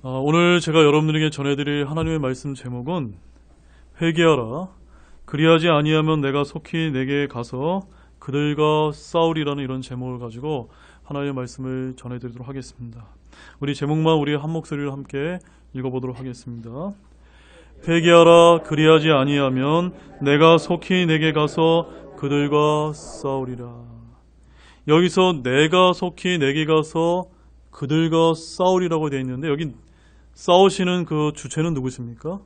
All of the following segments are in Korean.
오늘 제가 여러분들에게 전해드릴 하나님의 말씀 제목은 회개하라. 그리하지 아니하면 내가 속히 내게 가서 그들과 싸우리라는 이런 제목을 가지고 하나님의 말씀을 전해드리도록 하겠습니다. 우리 제목만 우리 한 목소리로 함께 읽어보도록 하겠습니다. 회개하라. 그리하지 아니하면 내가 속히 내게 가서 그들과 싸우리라. 여기서 내가 속히 내게 가서 그들과 싸우리라고 되어 있는데, 여기 싸우시는 그 주체는 누구십니까?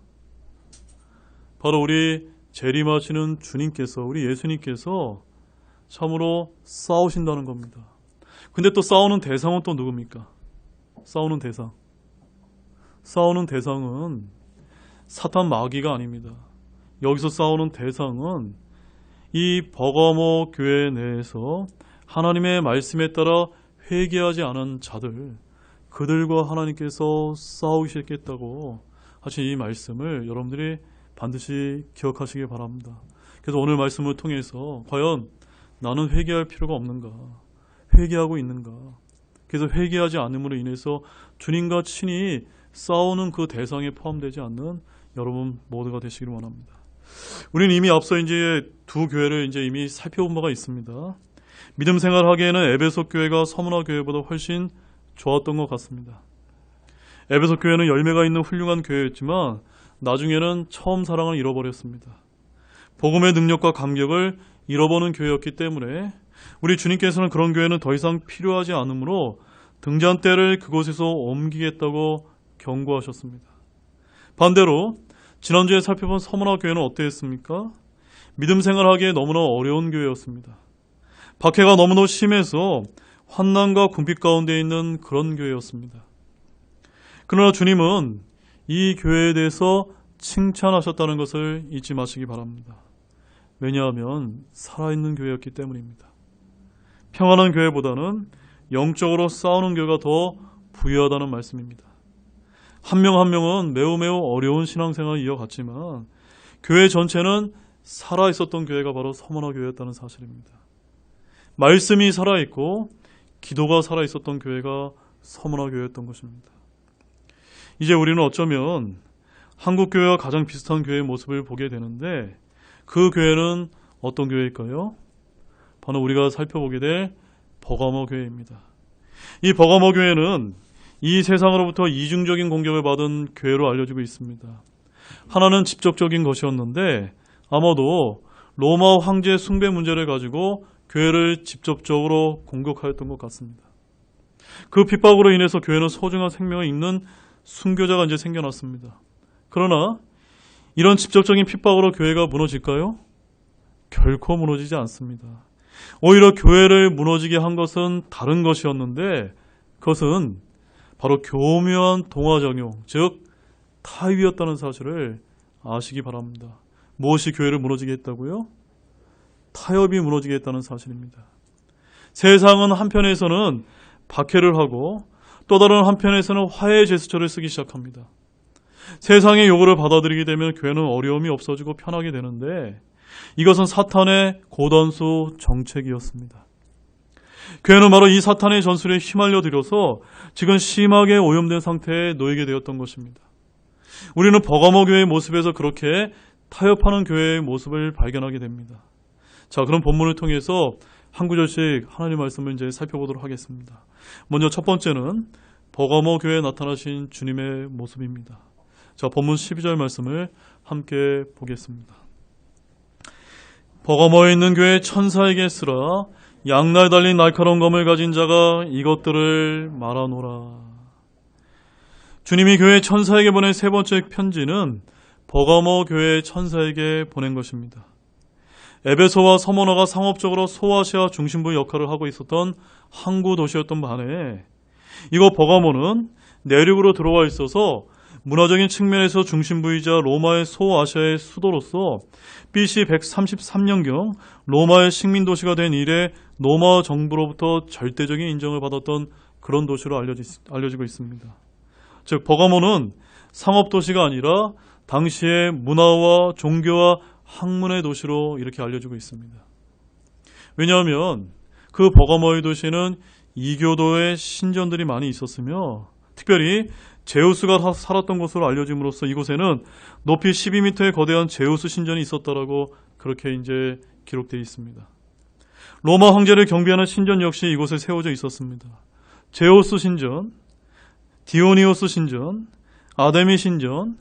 바로 우리 재림하시는 주님께서, 우리 예수님께서 참으로 싸우신다는 겁니다. 근데 또 싸우는 대상은 또 누굽니까? 싸우는 대상은 사탄 마귀가 아닙니다. 여기서 싸우는 대상은 이 버가모 교회 내에서 하나님의 말씀에 따라 회개하지 않은 자들, 그들과 하나님께서 싸우시겠다고 하신 이 말씀을 여러분들이 반드시 기억하시기 바랍니다. 그래서 오늘 말씀을 통해서 과연 나는 회개할 필요가 없는가? 회개하고 있는가? 그래서 회개하지 않음으로 인해서 주님과 친히 싸우는 그 대상에 포함되지 않는 여러분 모두가 되시기를 원합니다. 우리는 이미 앞서 이제 두 교회를 이미 살펴본 바가 있습니다. 믿음 생활하기에는 에베소 교회가 서문화 교회보다 훨씬 좋았던 것 같습니다. 에베소 교회는 열매가 있는 훌륭한 교회였지만 나중에는 처음 사랑을 잃어버렸습니다. 복음의 능력과 감격을 잃어버린 교회였기 때문에 우리 주님께서는 그런 교회는 더 이상 필요하지 않으므로 등잔대를 그곳에서 옮기겠다고 경고하셨습니다. 반대로 지난주에 살펴본 서문화 교회는 어땠습니까? 믿음 생활하기에 너무나 어려운 교회였습니다. 박해가 너무나 심해서 환난과 궁핍 가운데 있는 그런 교회였습니다. 그러나 주님은 이 교회에 대해서 칭찬하셨다는 것을 잊지 마시기 바랍니다. 왜냐하면 살아있는 교회였기 때문입니다. 평안한 교회보다는 영적으로 싸우는 교회가 더 부유하다는 말씀입니다. 한 명 한 명은 매우 어려운 신앙생활을 이어갔지만 교회 전체는 살아있었던 교회가 바로 서문화 교회였다는 사실입니다. 말씀이 살아있고 기도가 살아있었던 교회가 서문화 교회였던 것입니다. 이제 우리는 어쩌면 한국 교회와 가장 비슷한 교회의 모습을 보게 되는데, 그 교회는 어떤 교회일까요? 바로 우리가 살펴보게 될 버가모 교회입니다. 이 버가모 교회는 이 세상으로부터 이중적인 공격을 받은 교회로 알려지고 있습니다. 하나는 직접적인 것이었는데 아마도 로마 황제 숭배 문제를 가지고 교회를 직접적으로 공격하였던 것 같습니다. 그 핍박으로 인해서 교회는 소중한 생명을 잃는 순교자가 이제 생겨났습니다. 그러나 이런 직접적인 핍박으로 교회가 무너질까요? 결코 무너지지 않습니다. 오히려 교회를 무너지게 한 것은 다른 것이었는데, 그것은 바로 교묘한 동화작용, 즉 타협이었다는 사실을 아시기 바랍니다. 무엇이 교회를 무너지게 했다고요? 타협이 무너지게 했다는 사실입니다. 세상은 한편에서는 박해를 하고 또 다른 한편에서는 화해의 제스처를 쓰기 시작합니다. 세상의 요구를 받아들이게 되면 교회는 어려움이 없어지고 편하게 되는데, 이것은 사탄의 고단수 정책이었습니다. 교회는 바로 이 사탄의 전술에 휘말려 들여서 지금 심하게 오염된 상태에 놓이게 되었던 것입니다. 우리는 버가모 교회의 모습에서 그렇게 타협하는 교회의 모습을 발견하게 됩니다. 자, 그럼 본문을 통해서 한 구절씩 하나님 말씀을 이제 살펴보도록 하겠습니다. 먼저 첫 번째는 버가모 교회에 나타나신 주님의 모습입니다. 자, 본문 12절 말씀을 함께 보겠습니다. 버가모에 있는 교회 천사에게 쓰라. 양날에 달린 날카로운 검을 가진 자가 이것들을 말하노라. 주님이 교회 천사에게 보낸 세 번째 편지는 버가모 교회 천사에게 보낸 것입니다. 에베소와 서문화가 상업적으로 소아시아 중심부 역할을 하고 있었던 항구 도시였던 반해, 이곳 버가모는 내륙으로 들어와 있어서 문화적인 측면에서 중심부이자 로마의 소아시아의 수도로서 BC 133년경 로마의 식민도시가 된 이래 로마 정부로부터 절대적인 인정을 받았던 그런 도시로 알려지고 있습니다. 즉 버가모는 상업도시가 아니라 당시의 문화와 종교와 학문의 도시로 이렇게 알려지고 있습니다. 왜냐하면 그 버가모의 도시는 이교도의 신전들이 많이 있었으며 특별히 제우스가 살았던 곳으로 알려짐으로써 이곳에는 높이 12m의 거대한 제우스 신전이 있었다라고 그렇게 이제 기록되어 있습니다. 로마 황제를 경비하는 신전 역시 이곳에 세워져 있었습니다. 제우스 신전, 디오니오스 신전, 아데미 신전,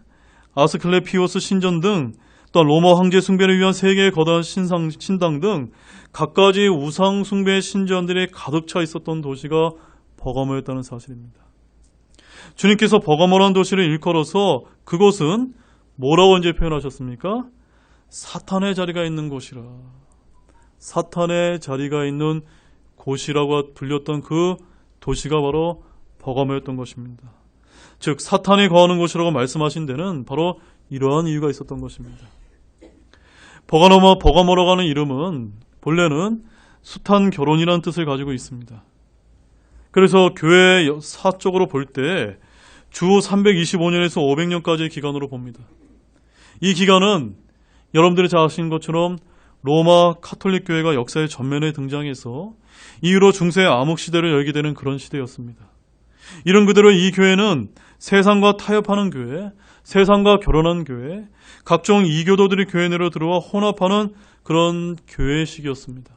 아스클레피오스 신전 등 또 로마 황제 숭배를 위한 세 개의 거대한 신당 등 갖가지 우상 숭배 신전들이 가득 차 있었던 도시가 버가모였다는 사실입니다. 주님께서 버가모라는 도시를 일컬어서 그곳은 뭐라고 이제 표현하셨습니까? 사탄의 자리가 있는 곳이라. 사탄의 자리가 있는 곳이라고 불렸던 그 도시가 바로 버가모였던 것입니다. 즉 사탄이 거하는 곳이라고 말씀하신 데는 바로 이러한 이유가 있었던 것입니다. 버가모라고 하는 이름은 본래는 숱한 결혼이라는 뜻을 가지고 있습니다. 그래서 교회 사적으로 볼 때 주 325년에서 500년까지의 기간으로 봅니다. 이 기간은 여러분들이 잘 아시는 것처럼 로마 카톨릭 교회가 역사의 전면에 등장해서 이후로 중세 암흑 시대를 열게 되는 그런 시대였습니다. 이런 그대로 이 교회는 세상과 타협하는 교회, 세상과 결혼한 교회, 각종 이교도들이 교회 내로 들어와 혼합하는 그런 교회식이었습니다.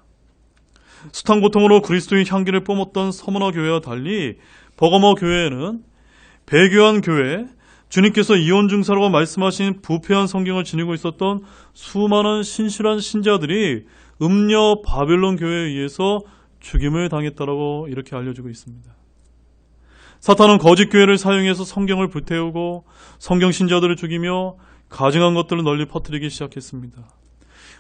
숱한 고통으로 그리스도의 향기를 뿜었던 서머나 교회와 달리 버가모 교회에는 배교한 교회, 주님께서 이혼 증사라고 말씀하신 부패한 성경을 지니고 있었던 수많은 신실한 신자들이 음녀 바벨론 교회에 의해서 죽임을 당했다라고 이렇게 알려지고 있습니다. 사탄은 거짓 교회를 사용해서 성경을 불태우고 성경 신자들을 죽이며 가증한 것들을 널리 퍼뜨리기 시작했습니다.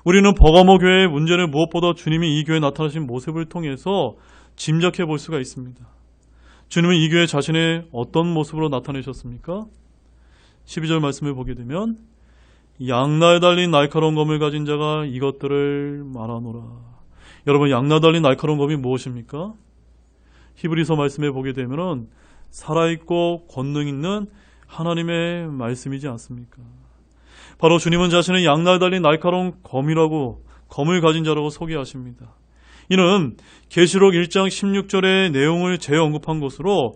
우리는 버가모 교회의 문제를 무엇보다 주님이 이 교회에 나타나신 모습을 통해서 짐작해 볼 수가 있습니다. 주님은 이 교회 자신의 어떤 모습으로 나타내셨습니까? 12절 말씀을 보게 되면 양날에 달린 날카로운 검을 가진 자가 이것들을 말하노라. 여러분, 양날에 달린 날카로운 검이 무엇입니까? 히브리서 말씀에 보게 되면 살아있고 권능 있는 하나님의 말씀이지 않습니까? 바로 주님은 자신을 양날에 달린 날카로운 검을 가진 자라고 소개하십니다. 이는 계시록 1장 16절의 내용을 재언급한 것으로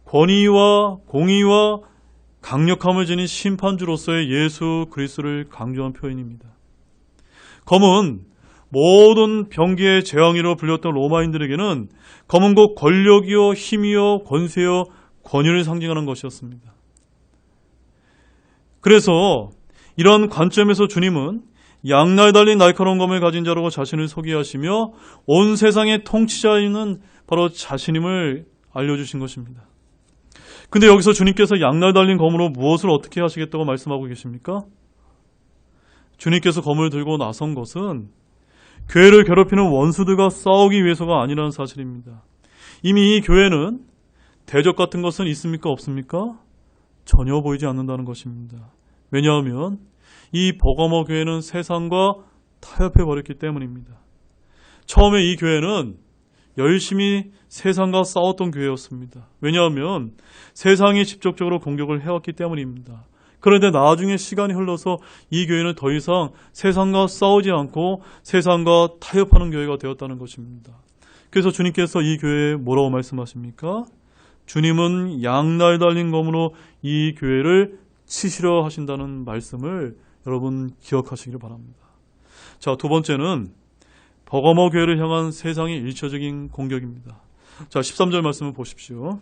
권위와 공의와 강력함을 지닌 심판주로서의 예수 그리스도를 강조한 표현입니다. 검은 모든 병기의 제왕이로 불렸던 로마인들에게는 검은 곧 권력이요 힘이요 권세요 권위를 상징하는 것이었습니다. 그래서 이런 관점에서 주님은 양날에 달린 날카로운 검을 가진 자라고 자신을 소개하시며 온 세상의 통치자인 바로 자신임을 알려주신 것입니다. 근데 여기서 주님께서 양날에 달린 검으로 무엇을 어떻게 하시겠다고 말씀하고 계십니까? 주님께서 검을 들고 나선 것은 교회를 괴롭히는 원수들과 싸우기 위해서가 아니라는 사실입니다. 이미 이 교회는 대적 같은 것은 있습니까? 없습니까? 전혀 보이지 않는다는 것입니다. 왜냐하면 이 버가모 교회는 세상과 타협해 버렸기 때문입니다. 처음에 이 교회는 열심히 세상과 싸웠던 교회였습니다. 왜냐하면 세상이 직접적으로 공격을 해왔기 때문입니다. 그런데 나중에 시간이 흘러서 이 교회는 더 이상 세상과 싸우지 않고 세상과 타협하는 교회가 되었다는 것입니다. 그래서 주님께서 이 교회에 뭐라고 말씀하십니까? 주님은 양날에 달린 검으로 이 교회를 치시려 하신다는 말씀을 여러분 기억하시기를 바랍니다. 자, 두 번째는 버가모 교회를 향한 세상의 일차적인 공격입니다. 자, 13절 말씀을 보십시오.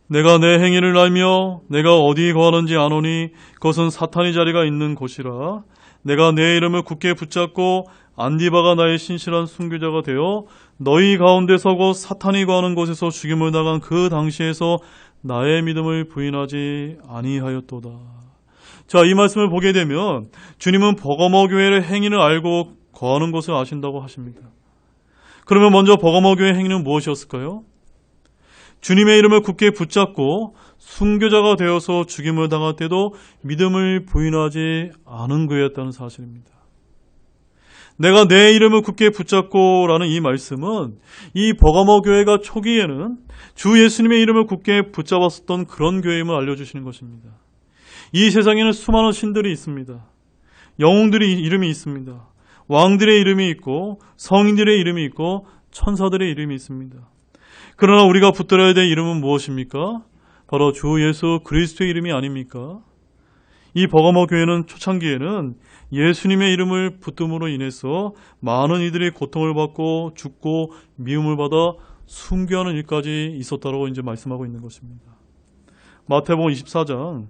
내가 내 행위를 알며 내가 어디 거하는지 아노니 그것은 사탄의 자리가 있는 곳이라. 내가 내 이름을 굳게 붙잡고 안디바가 나의 신실한 순교자가 되어 너희 가운데 서고 사탄이 거하는 곳에서 죽임을 당한 그 당시에서 나의 믿음을 부인하지 아니하였도다. 자, 이 말씀을 보게 되면 주님은 버가모 교회의 행위를 알고 거하는 것을 아신다고 하십니다. 그러면 먼저 버가모 교회의 행위는 무엇이었을까요? 주님의 이름을 굳게 붙잡고 순교자가 되어서 죽임을 당할 때도 믿음을 부인하지 않은 교회였다는 사실입니다. 내가 내 이름을 굳게 붙잡고 라는 이 말씀은 이 버가모 교회가 초기에는 주 예수님의 이름을 굳게 붙잡았었던 그런 교회임을 알려주시는 것입니다. 이 세상에는 수많은 신들이 있습니다. 영웅들의 이름이 있습니다. 왕들의 이름이 있고 성인들의 이름이 있고 천사들의 이름이 있습니다. 그러나 우리가 붙들어야 될 이름은 무엇입니까? 바로 주 예수 그리스도의 이름이 아닙니까? 이 버가모 교회는 초창기에는 예수님의 이름을 붙듦으로 인해서 많은 이들이 고통을 받고 죽고 미움을 받아 순교하는 일까지 있었다고 이제 말씀하고 있는 것입니다. 마태복음 24장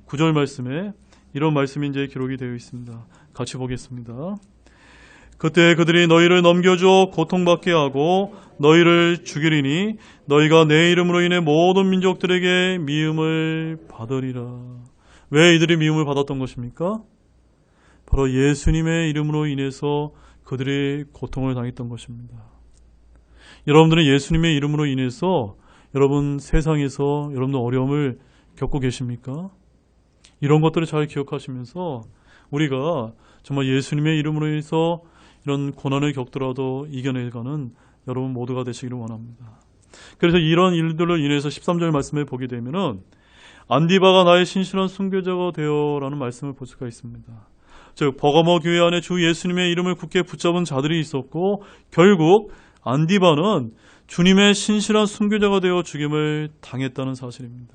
9절 말씀에 이런 말씀이 이제 기록이 되어 있습니다. 같이 보겠습니다. 그때 그들이 너희를 넘겨줘 고통받게 하고 너희를 죽이리니 너희가 내 이름으로 인해 모든 민족들에게 미움을 받으리라. 왜 이들이 미움을 받았던 것입니까? 바로 예수님의 이름으로 인해서 그들이 고통을 당했던 것입니다. 여러분들은 예수님의 이름으로 인해서 여러분 세상에서 여러분들 어려움을 겪고 계십니까? 이런 것들을 잘 기억하시면서 우리가 정말 예수님의 이름으로 인해서 이런 고난을 겪더라도 이겨내가는 여러분 모두가 되시기를 원합니다. 그래서 이런 일들로 인해서 13절 말씀을 보게 되면은 안디바가 나의 신실한 순교자가 되어라는 말씀을 볼 수가 있습니다. 즉 버가모 교회 안에 주 예수님의 이름을 굳게 붙잡은 자들이 있었고 결국 안디바는 주님의 신실한 순교자가 되어 죽임을 당했다는 사실입니다.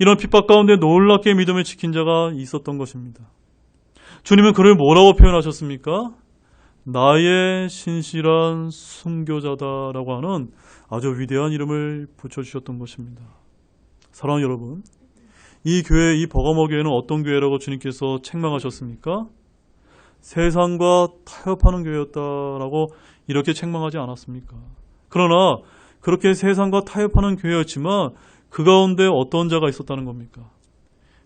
이런 핍박 가운데 놀랍게 믿음을 지킨 자가 있었던 것입니다. 주님은 그를 뭐라고 표현하셨습니까? 나의 신실한 순교자다라고 하는 아주 위대한 이름을 붙여주셨던 것입니다. 사랑하는 여러분, 이 교회, 이 버가모 교회는 어떤 교회라고 주님께서 책망하셨습니까? 세상과 타협하는 교회였다라고 이렇게 책망하지 않았습니까? 그러나 그렇게 세상과 타협하는 교회였지만 그 가운데 어떤 자가 있었다는 겁니까?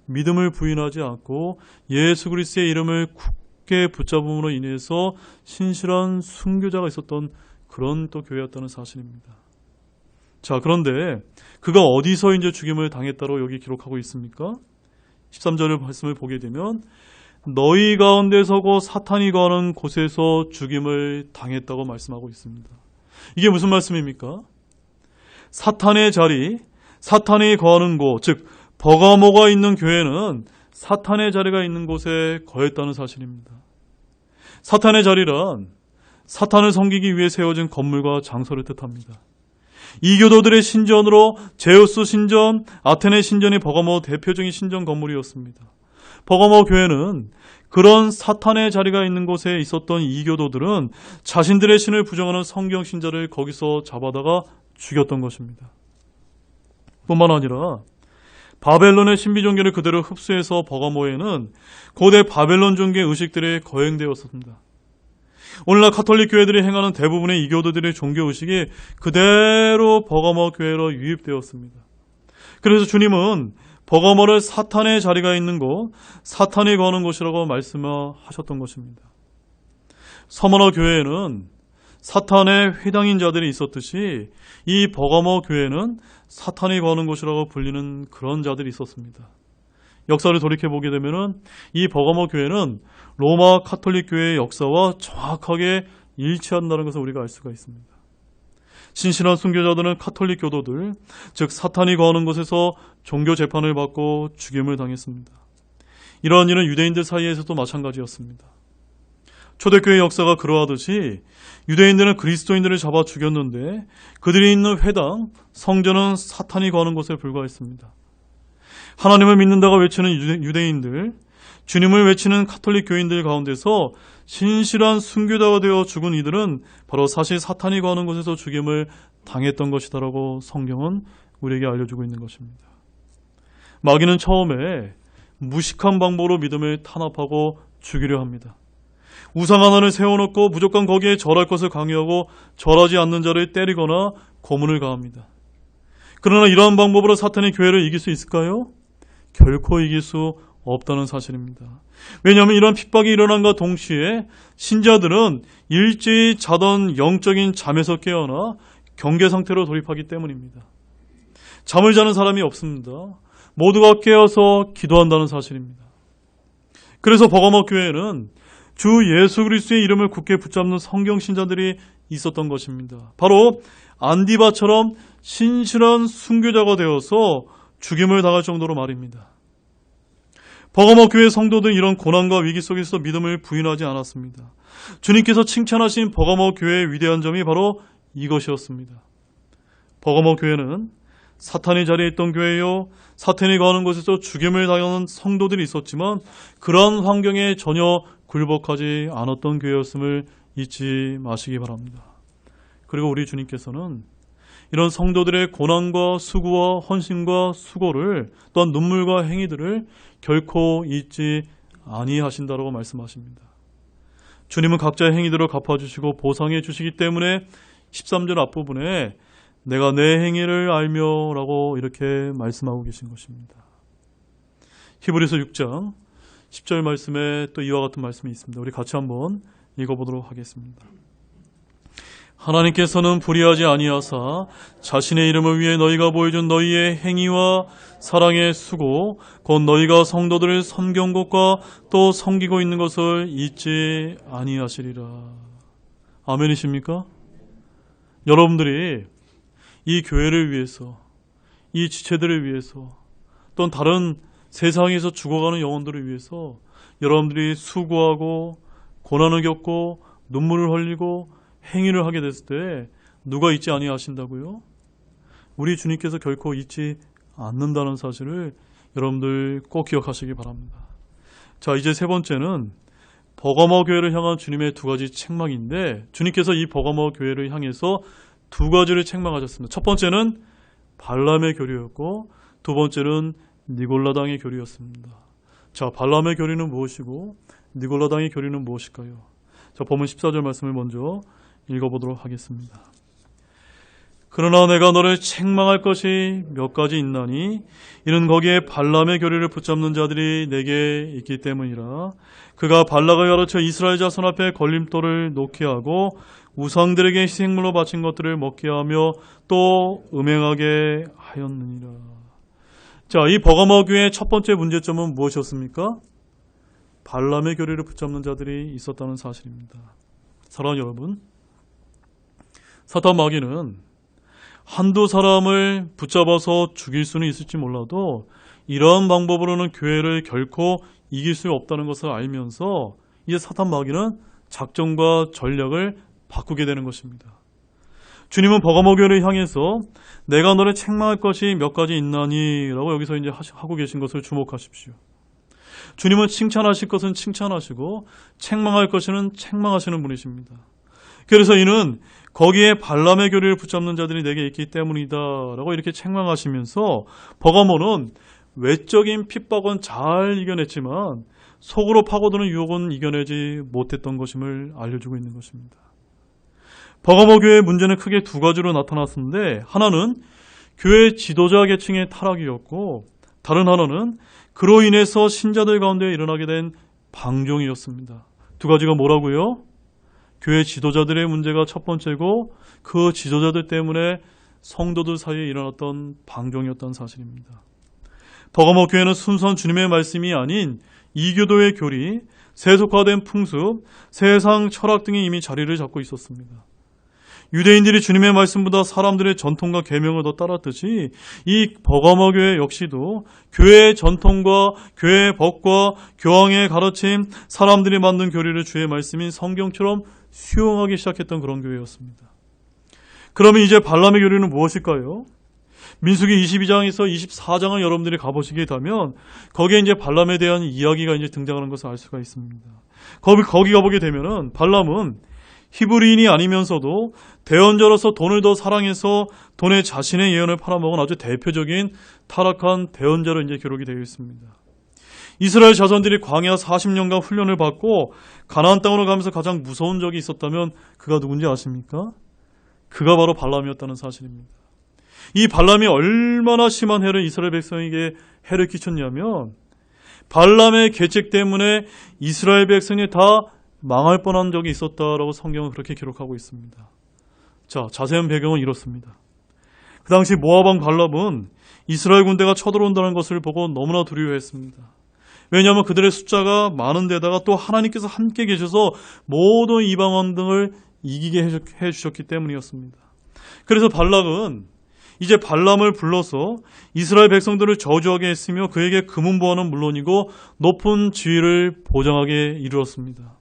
믿음을 부인하지 않고 예수 그리스도의 이름을 굳게 붙잡음으로 인해서 신실한 순교자가 있었던 그런 또 교회였다는 사실입니다. 자, 그런데 그가 어디서 이제 죽임을 당했다고 여기 기록하고 있습니까? 13절의 말씀을 보게 되면 너희 가운데 서고 사탄이 거하는 곳에서 죽임을 당했다고 말씀하고 있습니다. 이게 무슨 말씀입니까? 사탄의 자리, 사탄이 거하는 곳, 즉 버가모가 있는 교회는 사탄의 자리가 있는 곳에 거했다는 사실입니다. 사탄의 자리란 사탄을 섬기기 위해 세워진 건물과 장소를 뜻합니다. 이교도들의 신전으로 제우스 신전, 아테네 신전이 버가모 대표적인 신전 건물이었습니다. 버가모 교회는 그런 사탄의 자리가 있는 곳에 있었던 이교도들은 자신들의 신을 부정하는 성경 신자를 거기서 잡아다가 죽였던 것입니다. 뿐만 아니라 바벨론의 신비 종교를 그대로 흡수해서 버가모에는 고대 바벨론 종교 의식들이 거행되었습니다. 오늘날 카톨릭 교회들이 행하는 대부분의 이교도들의 종교 의식이 그대로 버가모 교회로 유입되었습니다. 그래서 주님은 버가모를 사탄의 자리가 있는 곳, 사탄이 거하는 곳이라고 말씀하셨던 것입니다. 서머너 교회에는 사탄의 회당인 자들이 있었듯이 이 버가모 교회는 사탄이 거하는 곳이라고 불리는 그런 자들이 있었습니다. 역사를 돌이켜보게 되면 이 버가모 교회는 로마 카톨릭 교회의 역사와 정확하게 일치한다는 것을 우리가 알 수가 있습니다. 신실한 순교자들은 카톨릭 교도들, 즉 사탄이 거하는 곳에서 종교 재판을 받고 죽임을 당했습니다. 이러한 일은 유대인들 사이에서도 마찬가지였습니다. 초대교회 역사가 그러하듯이 유대인들은 그리스도인들을 잡아 죽였는데 그들이 있는 회당, 성전은 사탄이 거하는 곳에 불과했습니다. 하나님을 믿는다고 외치는 유대인들, 주님을 외치는 카톨릭 교인들 가운데서 신실한 순교자가 되어 죽은 이들은 바로 사실 사탄이 거하는 곳에서 죽임을 당했던 것이다라고 성경은 우리에게 알려주고 있는 것입니다. 마귀는 처음에 무식한 방법으로 믿음을 탄압하고 죽이려 합니다. 우상 하나를 세워놓고 무조건 거기에 절할 것을 강요하고 절하지 않는 자를 때리거나 고문을 가합니다. 그러나 이러한 방법으로 사탄이 교회를 이길 수 있을까요? 결코 이길 수 없다는 사실입니다. 왜냐하면 이런 핍박이 일어난과 동시에 신자들은 일제히 자던 영적인 잠에서 깨어나 경계 상태로 돌입하기 때문입니다. 잠을 자는 사람이 없습니다. 모두가 깨어서 기도한다는 사실입니다. 그래서 버가모 교회에는 주 예수 그리스도의 이름을 굳게 붙잡는 성경 신자들이 있었던 것입니다. 바로 안디바처럼 신실한 순교자가 되어서 죽임을 당할 정도로 말입니다. 버가모 교회 성도들은 이런 고난과 위기 속에서 믿음을 부인하지 않았습니다. 주님께서 칭찬하신 버가모 교회의 위대한 점이 바로 이것이었습니다. 버가모 교회는 사탄이 자리에 있던 교회요, 사탄이 거하는 곳에서 죽임을 당하는 성도들이 있었지만 그러한 환경에 전혀 굴복하지 않았던 교회였음을 잊지 마시기 바랍니다. 그리고 우리 주님께서는 이런 성도들의 고난과 수고와 헌신과 수고를, 또한 눈물과 행위들을 결코 잊지 아니하신다라고 말씀하십니다. 주님은 각자의 행위들을 갚아주시고 보상해 주시기 때문에 13절 앞부분에 내가 내 행위를 알며 라고 이렇게 말씀하고 계신 것입니다. 히브리서 6장 10절 말씀에 또 이와 같은 말씀이 있습니다. 우리 같이 한번 읽어보도록 하겠습니다. 하나님께서는 불의하지 아니하사 자신의 이름을 위해 너희가 보여준 너희의 행위와 사랑의 수고, 곧 너희가 성도들을 섬긴 것과 또 섬기고 있는 것을 잊지 아니하시리라. 아멘이십니까? 여러분들이 이 교회를 위해서, 이 지체들을 위해서, 또는 다른 세상에서 죽어가는 영혼들을 위해서 여러분들이 수고하고 고난을 겪고 눈물을 흘리고 행위를 하게 됐을 때 누가 잊지 아니하신다고요? 우리 주님께서 결코 잊지 않는다는 사실을 여러분들 꼭 기억하시기 바랍니다. 자, 이제 세 번째는 버가모 교회를 향한 주님의 두 가지 책망인데, 주님께서 이 버가모 교회를 향해서 두 가지를 책망하셨습니다. 첫 번째는 발람의 교리였고 두 번째는 니골라당의 교리였습니다. 자, 발람의 교리는 무엇이고 니골라당의 교리는 무엇일까요? 자, 본문 14절 말씀을 먼저 읽어보도록 하겠습니다. 그러나 내가 너를 책망할 것이 몇 가지 있나니 이는 거기에 발람의 교리를 붙잡는 자들이 내게 있기 때문이라. 그가 발락을 가르쳐 이스라엘 자손 앞에 걸림돌을 놓게 하고 우상들에게 희생물로 바친 것들을 먹게 하며 또 음행하게 하였느니라. 자, 이 버가모 교회의 첫 번째 문제점은 무엇이었습니까? 발람의 교리를 붙잡는 자들이 있었다는 사실입니다. 사랑하는 여러분, 사탄 마귀는 한두 사람을 붙잡아서 죽일 수는 있을지 몰라도 이러한 방법으로는 교회를 결코 이길 수 없다는 것을 알면서 이제 사탄 마귀는 작전과 전략을 바꾸게 되는 것입니다. 주님은 버가모 교회를 향해서 내가 너를 책망할 것이 몇 가지 있나니 라고 여기서 이제 하고 계신 것을 주목하십시오. 주님은 칭찬하실 것은 칭찬하시고 책망할 것은 책망하시는 분이십니다. 그래서 이는 거기에 발람의 교리를 붙잡는 자들이 내게 있기 때문이다 라고 이렇게 책망하시면서 버가모는 외적인 핍박은 잘 이겨냈지만 속으로 파고드는 유혹은 이겨내지 못했던 것임을 알려주고 있는 것입니다. 버가모 교회의 문제는 크게 두 가지로 나타났는데, 하나는 교회 지도자 계층의 타락이었고 다른 하나는 그로 인해서 신자들 가운데 일어나게 된 방종이었습니다. 두 가지가 뭐라고요? 교회 지도자들의 문제가 첫 번째고 그 지도자들 때문에 성도들 사이에 일어났던 방종이었다는 사실입니다. 버가모 교회는 순수한 주님의 말씀이 아닌 이교도의 교리, 세속화된 풍습, 세상 철학 등이 이미 자리를 잡고 있었습니다. 유대인들이 주님의 말씀보다 사람들의 전통과 계명을 더 따랐듯이 이 버가모 교회 역시도 교회의 전통과 교회의 법과 교황의 가르침, 사람들이 만든 교리를 주의 말씀인 성경처럼 수용하기 시작했던 그런 교회였습니다. 그러면 이제 발람의 교리는 무엇일까요? 민수기 22장에서 24장을 여러분들이 가보시게 되면 거기에 이제 발람에 대한 이야기가 이제 등장하는 것을 알 수가 있습니다. 거기 가보게 되면은 발람은 히브리인이 아니면서도 대언자로서 돈을 더 사랑해서 돈에 자신의 예언을 팔아먹은 아주 대표적인 타락한 대언자로 이제 기록이 되어 있습니다. 이스라엘 자손들이 광야 40년간 훈련을 받고 가나안 땅으로 가면서 가장 무서운 적이 있었다면 그가 누군지 아십니까? 그가 바로 발람이었다는 사실입니다. 이 발람이 얼마나 심한 해를 이스라엘 백성에게 해를 끼쳤냐면 발람의 계책 때문에 이스라엘 백성이 다 망할 뻔한 적이 있었다라고 성경은 그렇게 기록하고 있습니다. 자, 자세한 배경은 이렇습니다. 그 당시 모압 왕 발람은 이스라엘 군대가 쳐들어온다는 것을 보고 너무나 두려워했습니다. 왜냐하면 그들의 숫자가 많은 데다가 또 하나님께서 함께 계셔서 모든 이방원 등을 이기게 해주셨기 때문이었습니다. 그래서 발락은 이제 발람을 불러서 이스라엘 백성들을 저주하게 했으며 그에게 금은보화는 물론이고 높은 지위를 보장하게 이루었습니다.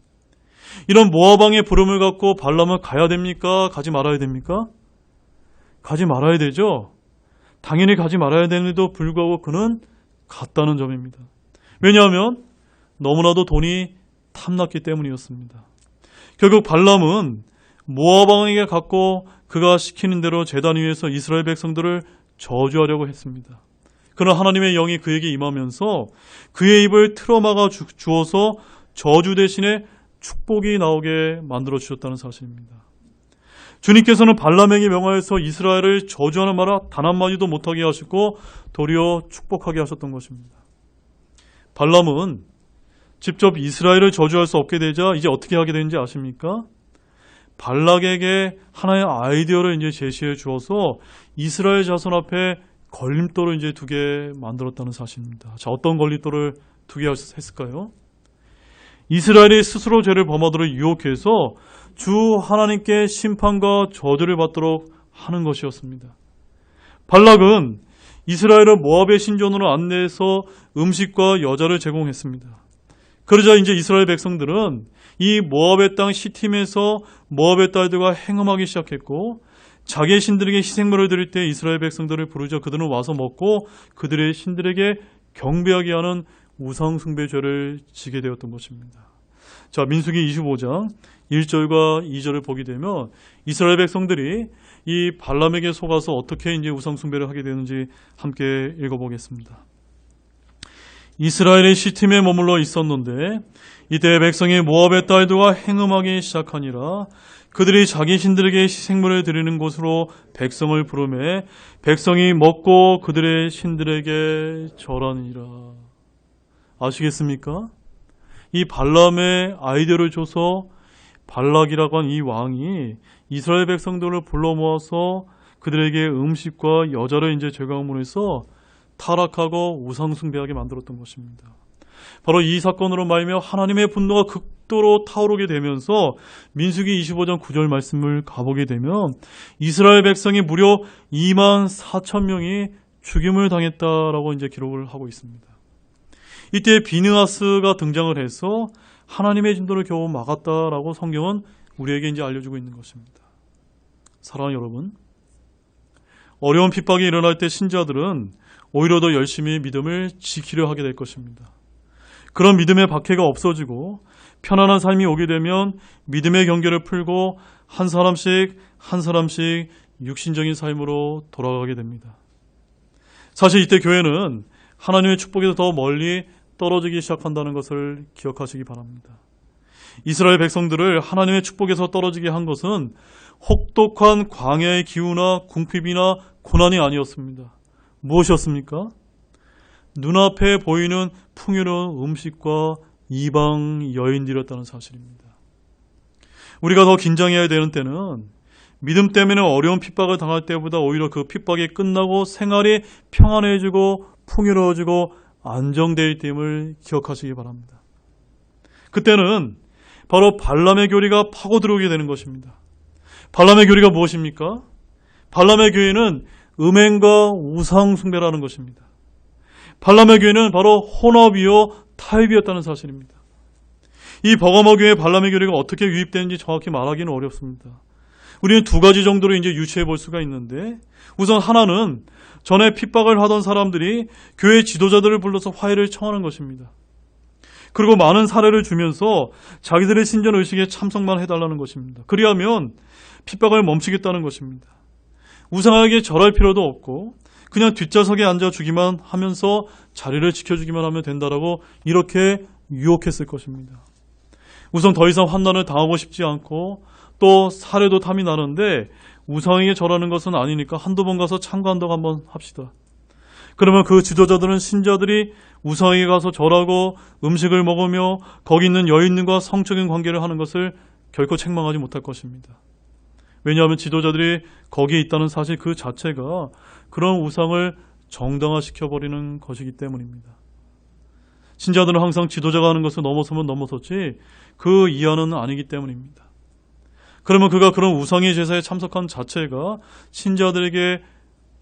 이런 모압 왕의 부름을 갖고 발람은 가야 됩니까? 가지 말아야 됩니까? 가지 말아야 되죠. 당연히 가지 말아야 되는데도 불구하고 그는 갔다는 점입니다. 왜냐하면 너무나도 돈이 탐났기 때문이었습니다. 결국 발람은 모압 왕에게 갔고 그가 시키는 대로 제단 위에서 이스라엘 백성들을 저주하려고 했습니다. 그러나 하나님의 영이 그에게 임하면서 그의 입을 틀어막아 주어서 저주 대신에 축복이 나오게 만들어 주셨다는 사실입니다. 주님께서는 발람에게 명하여서 이스라엘을 저주하는 말을 단 한마디도 못하게 하시고 도리어 축복하게 하셨던 것입니다. 발람은 직접 이스라엘을 저주할 수 없게 되자 이제 어떻게 하게 되는지 아십니까? 발락에게 하나의 아이디어를 이제 제시해 주어서 이스라엘 자손 앞에 걸림돌을 이제 두게 만들었다는 사실입니다. 자, 어떤 걸림돌을 두게 했을까요? 이스라엘이 스스로 죄를 범하도록 유혹해서 주 하나님께 심판과 저주를 받도록 하는 것이었습니다. 발락은 이스라엘을 모압의 신전으로 안내해서 음식과 여자를 제공했습니다. 그러자 이제 이스라엘 백성들은 이 모압의 땅 시팀에서 모압의 딸들과 행음하기 시작했고 자기의 신들에게 희생물을 드릴 때 이스라엘 백성들을 부르자 그들은 와서 먹고 그들의 신들에게 경배하게 하는 우상숭배죄를 지게 되었던 것입니다. 자, 민수기 25장 1절과 2절을 보게 되면 이스라엘 백성들이 이 발람에게 속아서 어떻게 이제 우상숭배를 하게 되는지 함께 읽어보겠습니다. 이스라엘의 시팀에 머물러 있었는데 이때 백성이 모압의 딸들과 행음하기 시작하니라. 그들이 자기 신들에게 희생물을 드리는 곳으로 백성을 부르매 백성이 먹고 그들의 신들에게 절하니라. 아시겠습니까? 이 발람의 아이디어를 줘서 발락이라고 한 이 왕이 이스라엘 백성들을 불러 모아서 그들에게 음식과 여자를 이제 제공함으로 해서 타락하고 우상숭배하게 만들었던 것입니다. 바로 이 사건으로 말미암아 하나님의 분노가 극도로 타오르게 되면서 민수기 25장 9절 말씀을 가보게 되면 이스라엘 백성이 무려 2만 4천 명이 죽임을 당했다라고 이제 기록을 하고 있습니다. 이때 비느하스가 등장을 해서 하나님의 진도를 겨우 막았다라고 성경은 우리에게 이제 알려주고 있는 것입니다. 사랑하는 여러분, 어려운 핍박이 일어날 때 신자들은 오히려 더 열심히 믿음을 지키려 하게 될 것입니다. 그런 믿음의 박해가 없어지고 편안한 삶이 오게 되면 믿음의 경계를 풀고 한 사람씩 육신적인 삶으로 돌아가게 됩니다. 사실 이때 교회는 하나님의 축복에서 더 멀리 떨어지기 시작한다는 것을 기억하시기 바랍니다. 이스라엘 백성들을 하나님의 축복에서 떨어지게 한 것은 혹독한 광야의 기후나 궁핍이나 고난이 아니었습니다. 무엇이었습니까? 눈앞에 보이는 풍요로운 음식과 이방 여인들이었다는 사실입니다. 우리가 더 긴장해야 되는 때는 믿음 때문에 어려운 핍박을 당할 때보다 오히려 그 핍박이 끝나고 생활이 평안해지고 풍요로워지고 안정되어 있음을 기억하시기 바랍니다. 그때는 바로 발람의 교리가 파고 들어오게 되는 것입니다. 발람의 교리가 무엇입니까? 발람의 교리는 음행과 우상 숭배라는 것입니다. 발람의 교회는 바로 혼합이요 타협이었다는 사실입니다. 이 버가모 교회 발람의 교리가 어떻게 유입되는지 정확히 말하기는 어렵습니다. 우리는 두 가지 정도로 이제 유추해 볼 수가 있는데, 우선 하나는 전에 핍박을 하던 사람들이 교회 지도자들을 불러서 화해를 청하는 것입니다. 그리고 많은 사례를 주면서 자기들의 신전 의식에 참석만 해달라는 것입니다. 그리하면 핍박을 멈추겠다는 것입니다. 우상하게 절할 필요도 없고 그냥 뒷좌석에 앉아주기만 하면서 자리를 지켜주기만 하면 된다라고 이렇게 유혹했을 것입니다. 우선 더 이상 환난을 당하고 싶지 않고 또 사례도 탐이 나는데 우상에게 절하는 것은 아니니까 한두 번 가서 참관도 한번 합시다. 그러면 그 지도자들은 신자들이 우상에게 가서 절하고 음식을 먹으며 거기 있는 여인들과 성적인 관계를 하는 것을 결코 책망하지 못할 것입니다. 왜냐하면 지도자들이 거기에 있다는 사실 그 자체가 그런 우상을 정당화시켜버리는 것이기 때문입니다. 신자들은 항상 지도자가 하는 것을 넘어서면 넘어섰지 그 이하는 아니기 때문입니다. 그러면 그가 그런 우상의 제사에 참석한 자체가 신자들에게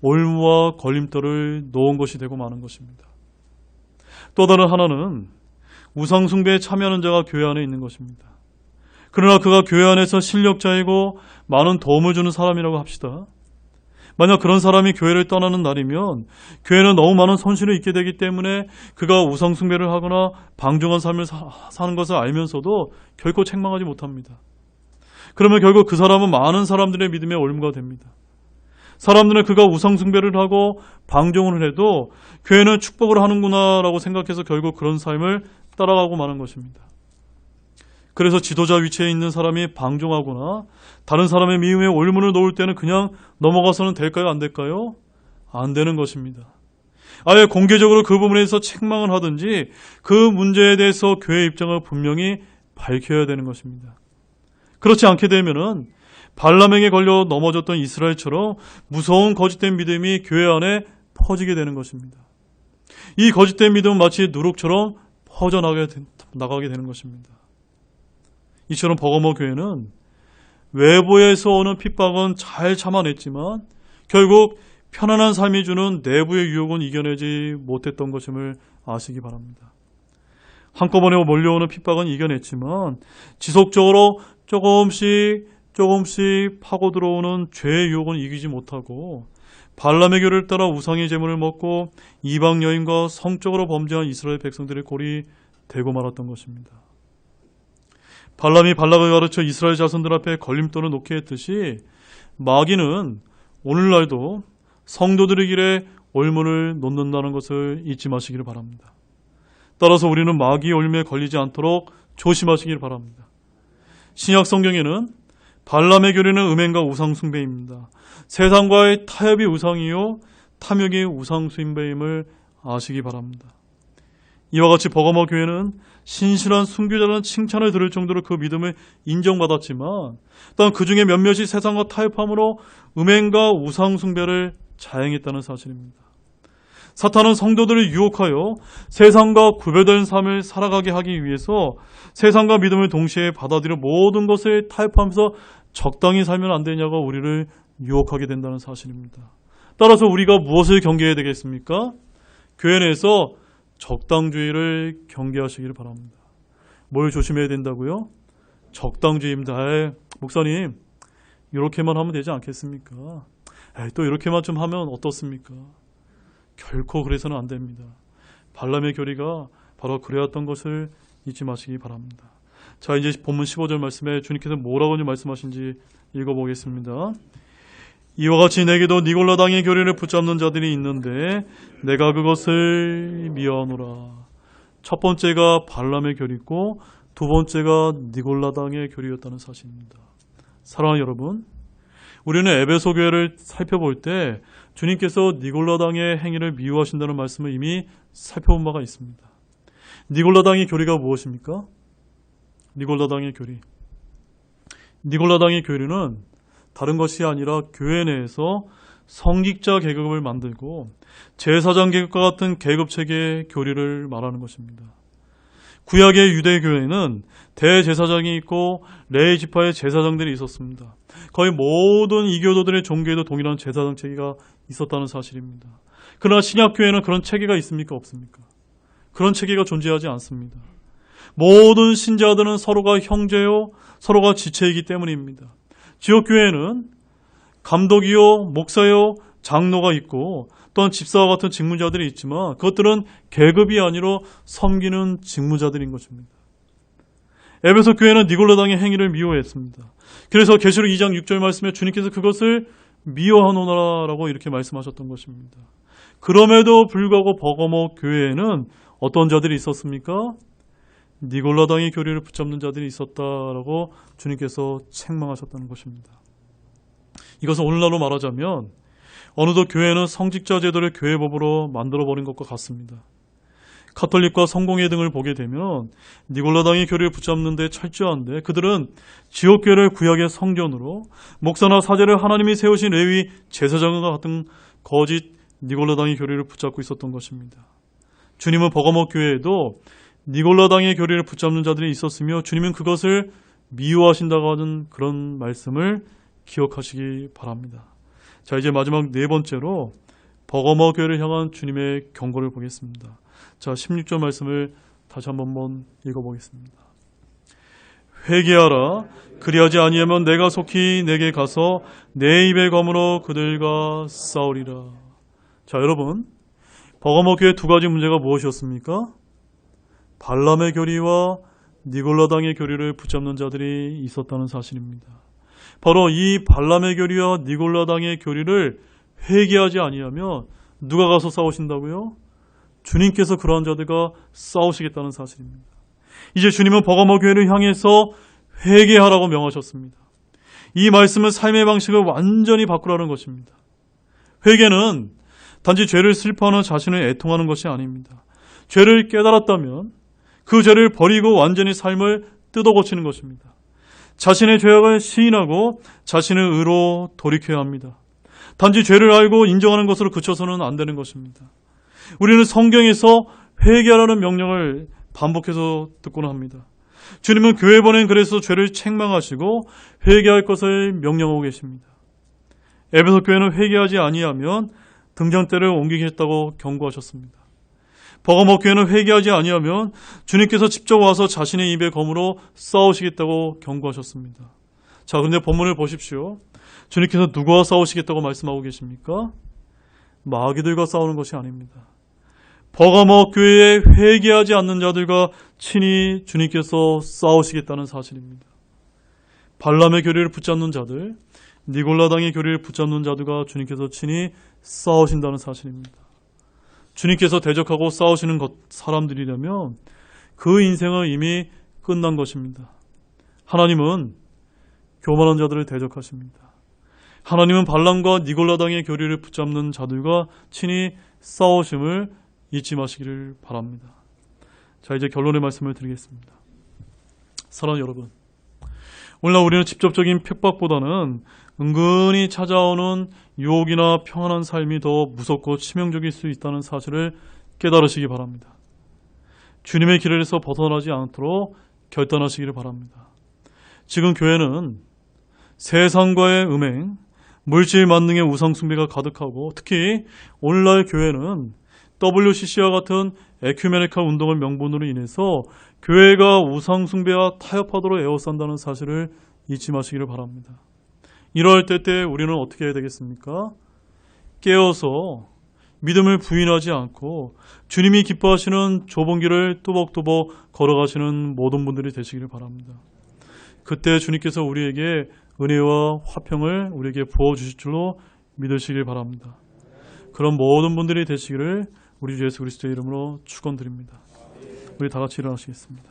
올무와 걸림돌을 놓은 것이 되고 마는 것입니다. 또 다른 하나는 우상 숭배에 참여하는 자가 교회 안에 있는 것입니다. 그러나 그가 교회 안에서 실력자이고 많은 도움을 주는 사람이라고 합시다. 만약 그런 사람이 교회를 떠나는 날이면 교회는 너무 많은 손실을 입게 되기 때문에 그가 우상숭배를 하거나 방종한 삶을 사는 것을 알면서도 결코 책망하지 못합니다. 그러면 결국 그 사람은 많은 사람들의 믿음에 올무가 됩니다. 사람들은 그가 우상숭배를 하고 방종을 해도 교회는 축복을 하는구나 라고 생각해서 결국 그런 삶을 따라가고 마는 것입니다. 그래서 지도자 위치에 있는 사람이 방종하거나 다른 사람의 미움에 올무를 놓을 때는 그냥 넘어가서는 될까요? 안 될까요? 안 되는 것입니다. 아예 공개적으로 그 부분에 대해서 책망을 하든지 그 문제에 대해서 교회의 입장을 분명히 밝혀야 되는 것입니다. 그렇지 않게 되면은 발람에게 걸려 넘어졌던 이스라엘처럼 무서운 거짓된 믿음이 교회 안에 퍼지게 되는 것입니다. 이 거짓된 믿음은 마치 누룩처럼 퍼져나가게 되는 것입니다. 이처럼 버거모 교회는 외부에서 오는 핍박은 잘 참아냈지만 결국 편안한 삶이 주는 내부의 유혹은 이겨내지 못했던 것임을 아시기 바랍니다. 한꺼번에 몰려오는 핍박은 이겨냈지만 지속적으로 조금씩 파고 들어오는 죄의 유혹은 이기지 못하고 발람의 교를 따라 우상의 제물을 먹고 이방 여인과 성적으로 범죄한 이스라엘 백성들의 꼴이 되고 말았던 것입니다. 발람이 발락을 가르쳐 이스라엘 자손들 앞에 걸림돌을 놓게 했듯이 마귀는 오늘날도 성도들의 길에 올무를 놓는다는 것을 잊지 마시기를 바랍니다. 따라서 우리는 마귀의 올무에 걸리지 않도록 조심하시기를 바랍니다. 신약 성경에는 발람의 교리는 음행과 우상숭배입니다. 세상과의 타협이 우상이요 탐욕이 우상숭배임을 아시기 바랍니다. 이와 같이 버거모 교회는 신실한 순교자라는 칭찬을 들을 정도로 그 믿음을 인정받았지만 또한 그 중에 몇몇이 세상과 타협함으로 음행과 우상숭배를 자행했다는 사실입니다. 사탄은 성도들을 유혹하여 세상과 구별된 삶을 살아가게 하기 위해서 세상과 믿음을 동시에 받아들여 모든 것을 타협하면서 적당히 살면 안 되냐고 우리를 유혹하게 된다는 사실입니다. 따라서 우리가 무엇을 경계해야 되겠습니까? 교회 내에서 적당주의를 경계하시기를 바랍니다. 뭘 조심해야 된다고요? 적당주의입니다. 목사님, 이렇게만 하면 되지 않겠습니까? 또 이렇게만 좀 하면 어떻습니까? 결코 그래서는 안 됩니다. 발람의 교리가 바로 그래왔던 것을 잊지 마시기 바랍니다. 자, 이제 본문 15절 말씀에 주님께서 뭐라고 말씀하신지 읽어보겠습니다. 이와 같이 내게도 니골라당의 교리를 붙잡는 자들이 있는데 내가 그것을 미워하노라. 첫 번째가 발람의 교리고 두 번째가 니골라당의 교리였다는 사실입니다. 사랑하는 여러분, 우리는 에베소 교회를 살펴볼 때 주님께서 니골라당의 행위를 미워하신다는 말씀을 이미 살펴본 바가 있습니다. 니골라당의 교리가 무엇입니까? 니골라당의 교리. 니골라당의 교리는 다른 것이 아니라 교회 내에서 성직자 계급을 만들고 제사장 계급과 같은 계급체계의 교리를 말하는 것입니다. 구약의 유대교회는 대제사장이 있고 레위 지파의 제사장들이 있었습니다. 거의 모든 이교도들의 종교에도 동일한 제사장 체계가 있었다는 사실입니다. 그러나 신약교회는 그런 체계가 있습니까? 없습니까? 그런 체계가 존재하지 않습니다. 모든 신자들은 서로가 형제요, 서로가 지체이기 때문입니다. 지역교회는 감독이요, 목사요, 장로가 있고 또한 집사와 같은 직무자들이 있지만 그것들은 계급이 아니라 섬기는 직무자들인 것입니다. 에베소 교회는 니골라당의 행위를 미워했습니다. 그래서 계시록 2장 6절 말씀에 주님께서 그것을 미워하노라라고 이렇게 말씀하셨던 것입니다. 그럼에도 불구하고 버거모 교회에는 어떤 자들이 있었습니까? 니골라당의 교리를 붙잡는 자들이 있었다라고 주님께서 책망하셨다는 것입니다. 이것은 오늘날로 말하자면 어느덧 교회는 성직자 제도를 교회법으로 만들어버린 것과 같습니다. 카톨릭과 성공회 등을 보게 되면 니골라당의 교리를 붙잡는 데 철저한데 그들은 지옥교회를 구약의 성전으로 목사나 사제를 하나님이 세우신 레위 제사장과 같은 거짓 니골라당의 교리를 붙잡고 있었던 것입니다. 주님은 버거모 교회에도 니골라당의 교리를 붙잡는 자들이 있었으며 주님은 그것을 미워하신다고 하는 그런 말씀을 기억하시기 바랍니다. 자, 이제 마지막 네 번째로 버거모 교회를 향한 주님의 경고를 보겠습니다. 자, 16절 말씀을 다시 한번 읽어보겠습니다. 회개하라. 그리하지 아니하면 내가 속히 내게 가서 내 입의 검으로 그들과 싸우리라. 자, 여러분, 버가모 교회 두 가지 문제가 무엇이었습니까? 발람의 교리와 니골라당의 교리를 붙잡는 자들이 있었다는 사실입니다. 바로 이 발람의 교리와 니골라당의 교리를 회개하지 아니하면 누가 가서 싸우신다고요? 주님께서 그러한 자들과 싸우시겠다는 사실입니다. 이제 주님은 버가모 교회를 향해서 회개하라고 명하셨습니다. 이 말씀은 삶의 방식을 완전히 바꾸라는 것입니다. 회개는 단지 죄를 슬퍼하는 자신을 애통하는 것이 아닙니다. 죄를 깨달았다면 그 죄를 버리고 완전히 삶을 뜯어고치는 것입니다. 자신의 죄악을 시인하고 자신의 의로 돌이켜야 합니다. 단지 죄를 알고 인정하는 것으로 그쳐서는 안 되는 것입니다. 우리는 성경에서 회개하라는 명령을 반복해서 듣곤 합니다. 주님은 교회 보낸 글에서 죄를 책망하시고 회개할 것을 명령하고 계십니다. 에베소 교회는 회개하지 아니하면 등잔대를 옮기겠다고 경고하셨습니다. 버가모 교회는 회개하지 아니하면 주님께서 직접 와서 자신의 입의 검으로 싸우시겠다고 경고하셨습니다. 자, 그런데 본문을 보십시오. 주님께서 누구와 싸우시겠다고 말씀하고 계십니까? 마귀들과 싸우는 것이 아닙니다. 버가모 교회에 회개하지 않는 자들과 친히 주님께서 싸우시겠다는 사실입니다. 발람의 교리를 붙잡는 자들, 니골라당의 교리를 붙잡는 자들과 주님께서 친히 싸우신다는 사실입니다. 주님께서 대적하고 싸우시는 사람들이라면 그 인생은 이미 끝난 것입니다. 하나님은 교만한 자들을 대적하십니다. 하나님은 발람과 니골라당의 교리를 붙잡는 자들과 친히 싸우심을 잊지 마시기를 바랍니다. 자, 이제 결론의 말씀을 드리겠습니다. 사랑하는 여러분, 오늘날 우리는 직접적인 핍박보다는 은근히 찾아오는 유혹이나 평안한 삶이 더 무섭고 치명적일 수 있다는 사실을 깨달으시기 바랍니다. 주님의 길에서 벗어나지 않도록 결단하시기를 바랍니다. 지금 교회는 세상과의 음행, 물질 만능의 우상 숭배가 가득하고 특히 오늘날 교회는 WCC와 같은 에큐메니칼 운동을 명분으로 인해서 교회가 우상 숭배와 타협하도록 에워싼다는 사실을 잊지 마시기를 바랍니다. 이럴 때 우리는 어떻게 해야 되겠습니까? 깨어서 믿음을 부인하지 않고 주님이 기뻐하시는 좁은 길을 뚜벅뚜벅 걸어가시는 모든 분들이 되시기를 바랍니다. 그때 주님께서 우리에게 은혜와 화평을 우리에게 부어주실 줄로 믿으시길 바랍니다. 그런 모든 분들이 되시기를 우리 주 예수 그리스도의 이름으로 축원드립니다. 우리 다 같이 일어나시겠습니다.